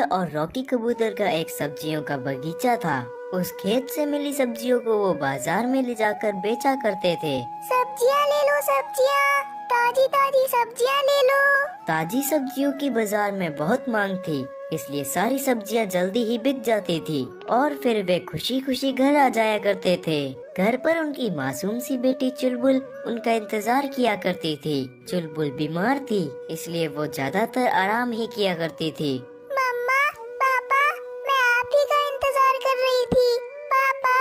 और रॉकी कबूतर का एक सब्जियों का बगीचा था। उस खेत से मिली सब्जियों को वो बाजार में ले जाकर बेचा करते थे। सब्जियाँ ले लो, सब्जियाँ, ताजी ताजी सब्जियाँ ले लो। ताजी सब्जियों की बाजार में बहुत मांग थी, इसलिए सारी सब्जियां जल्दी ही बिक जाती थी और फिर वे खुशी खुशी घर आ जाया करते थे। घर पर उनकी मासूम सी बेटी चुलबुल उनका इंतजार किया करती थी। चुलबुल बीमार थी, इसलिए वो ज्यादातर आराम ही किया करती थी। मम्मा, पापा, मैं आप ही का इंतजार कर रही थी। पापा,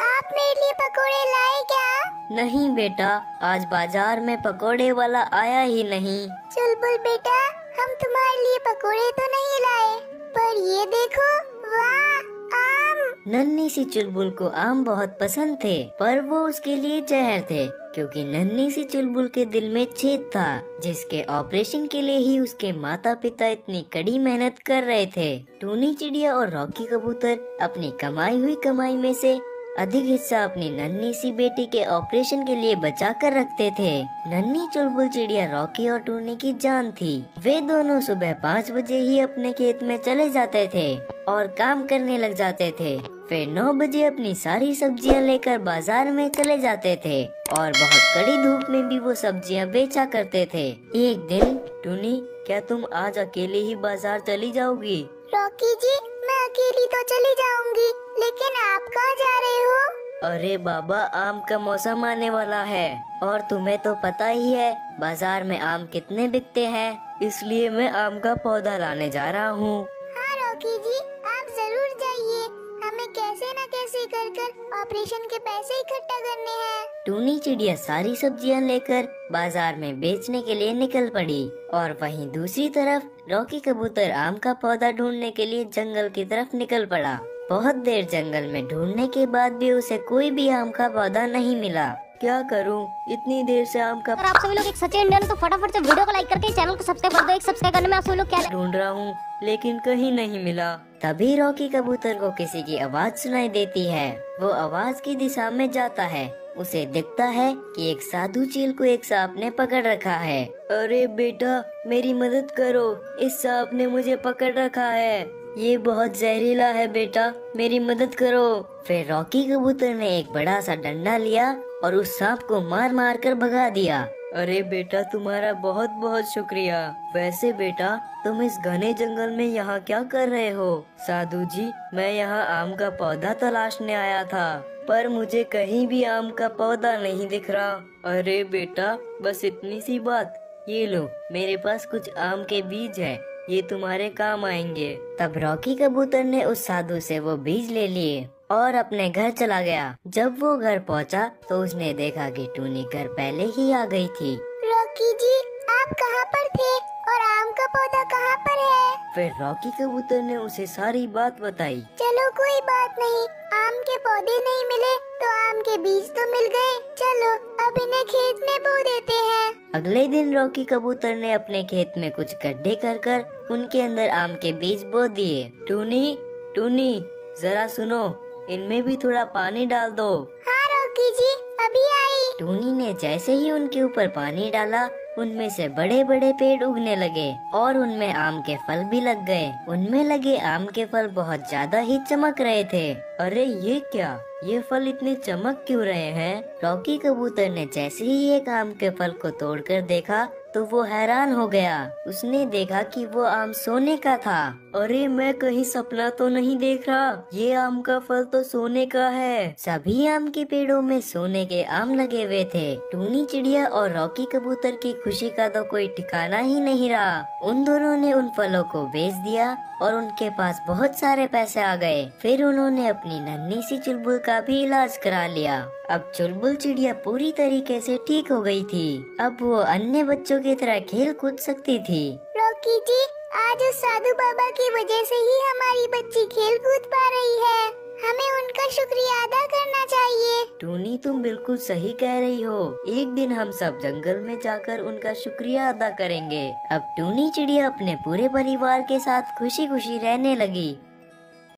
आप मेरे लिए पकोड़े लाए क्या? नहीं बेटा, आज बाजार में पकोड़े वाला आया ही नहीं। चुलबुल बेटा, हम तुम्हारे लिए पकोड़े तो नहीं लाए, पर ये देखो, वाह, आम। नन्ही सी चुलबुल को आम बहुत पसंद थे, पर वो उसके लिए जहर थे, क्योंकि नन्ही सी चुलबुल के दिल में छेद था, जिसके ऑपरेशन के लिए ही उसके माता पिता इतनी कड़ी मेहनत कर रहे थे। टूनी चिड़िया और रॉकी कबूतर अपनी कमाई हुई कमाई में से अधिक हिस्सा अपनी नन्ही सी बेटी के ऑपरेशन के लिए बचा कर रखते थे। नन्ही चुलबुल चिड़िया रॉकी और टूनी की जान थी। वे दोनों सुबह 5 बजे ही अपने खेत में चले जाते थे और काम करने लग जाते थे। फिर 9 बजे अपनी सारी सब्जियां लेकर बाजार में चले जाते थे और बहुत कड़ी धूप में भी वो सब्जियां बेचा करते थे। एक दिन, टूनी, क्या तुम आज अकेले ही बाजार चली जाओगी? रॉकी जी, मैं अकेली तो चली जाऊंगी, लेकिन आप कहाँ जा रहे हो? अरे बाबा, आम का मौसम आने वाला है और तुम्हें तो पता ही है बाजार में आम कितने बिकते हैं, इसलिए मैं आम का पौधा लाने जा रहा हूँ। हाँ रॉकी जी, आप जरूर जाइए, हमें कैसे न कैसे कर ऑपरेशन के पैसे इकट्ठा करने हैं। टूनी चिड़िया सारी सब्जियां लेकर बाजार में बेचने के लिए निकल पड़ी और वहीं दूसरी तरफ रॉकी कबूतर आम का पौधा ढूंढने के लिए जंगल की तरफ निकल पड़ा। बहुत देर जंगल में ढूंढने के बाद भी उसे कोई भी आम का पौधा नहीं मिला। क्या करूं, इतनी देर से आम का। अगर आप सभी लोग एक सच्चे इंडियन हैं तो फटाफट से वीडियो को लाइक करके चैनल को सब्सक्राइब कर दो। एक सब्सक्राइब करने में आप सभी लोग क्या ढूंढ रहा हूँ, लेकिन कहीं नहीं मिला। तभी रॉकी कबूतर को किसी की आवाज सुनाई देती है। वो आवाज की दिशा में जाता है। उसे दिखता है कि एक साधु चील को एक सांप ने पकड़ रखा है। अरे बेटा, मेरी मदद करो, इस सांप ने मुझे पकड़ रखा है। ये बहुत जहरीला है बेटा, मेरी मदद करो। फिर रॉकी कबूतर ने एक बड़ा सा डंडा लिया और उस सांप को मार मार कर भगा दिया। अरे बेटा, तुम्हारा बहुत बहुत शुक्रिया। वैसे बेटा, तुम इस घने जंगल में यहाँ क्या कर रहे हो? साधु जी, मैं यहाँ आम का पौधा तलाशने आया था, पर मुझे कहीं भी आम का पौधा नहीं दिख रहा। अरे बेटा, बस इतनी सी बात, ये लो, मेरे पास कुछ आम के बीज है, ये तुम्हारे काम आएंगे। तब रॉकी कबूतर ने उस साधु से वो बीज ले लिए और अपने घर चला गया। जब वो घर पहुंचा तो उसने देखा कि टूनी घर पहले ही आ गई थी। रॉकी जी, आप कहाँ पर थे और आम का पौधा कहाँ पर है? फिर रॉकी कबूतर ने उसे सारी बात बताई। चलो कोई बात नहीं, आम के पौधे नहीं मिले तो आम के बीज तो मिल गए। चलो अब इन्हें खेत में बो देते हैं। अगले दिन रॉकी कबूतर ने अपने खेत में कुछ गड्ढे कर कर उनके अंदर आम के बीज बो दिए। टूनी, टूनी, जरा सुनो, इनमें भी थोड़ा पानी डाल दो। हाँ रॉकी जी, अभी आई। टूनी ने जैसे ही उनके ऊपर पानी डाला, उनमें से बड़े बड़े पेड़ उगने लगे और उनमें आम के फल भी लग गए। उनमें लगे आम के फल बहुत ज्यादा ही चमक रहे थे। अरे ये क्या, ये फल इतने चमक क्यों रहे हैं? रॉकी कबूतर ने जैसे ही एक आम के फल को तोड़कर देखा तो वो हैरान हो गया। उसने देखा कि वो आम सोने का था। अरे मैं कहीं सपना तो नहीं देख रहा, ये आम का फल तो सोने का है। सभी आम के पेड़ों में सोने के आम लगे हुए थे। टूनी चिड़िया और रॉकी कबूतर की खुशी का तो कोई ठिकाना ही नहीं रहा। उन दोनों ने उन फलों को बेच दिया और उनके पास बहुत सारे पैसे आ गए। फिर उन्होंने अपनी नन्ही सी चुलबुल का भी इलाज करा लिया। अब चुलबुल चिड़िया पूरी तरीके से ठीक हो गई थी। अब वो अन्य बच्चों की तरह खेल कूद सकती थी। रॉकी जी, आज उस साधु बाबा की वजह से ही हमारी बच्ची खेल कूद पा रही है। हमें उनका शुक्रिया अदा करना चाहिए। टूनी, तुम बिल्कुल सही कह रही हो। एक दिन हम सब जंगल में जाकर उनका शुक्रिया अदा करेंगे। अब टूनी चिड़िया अपने पूरे परिवार के साथ खुशी खुशी रहने लगी।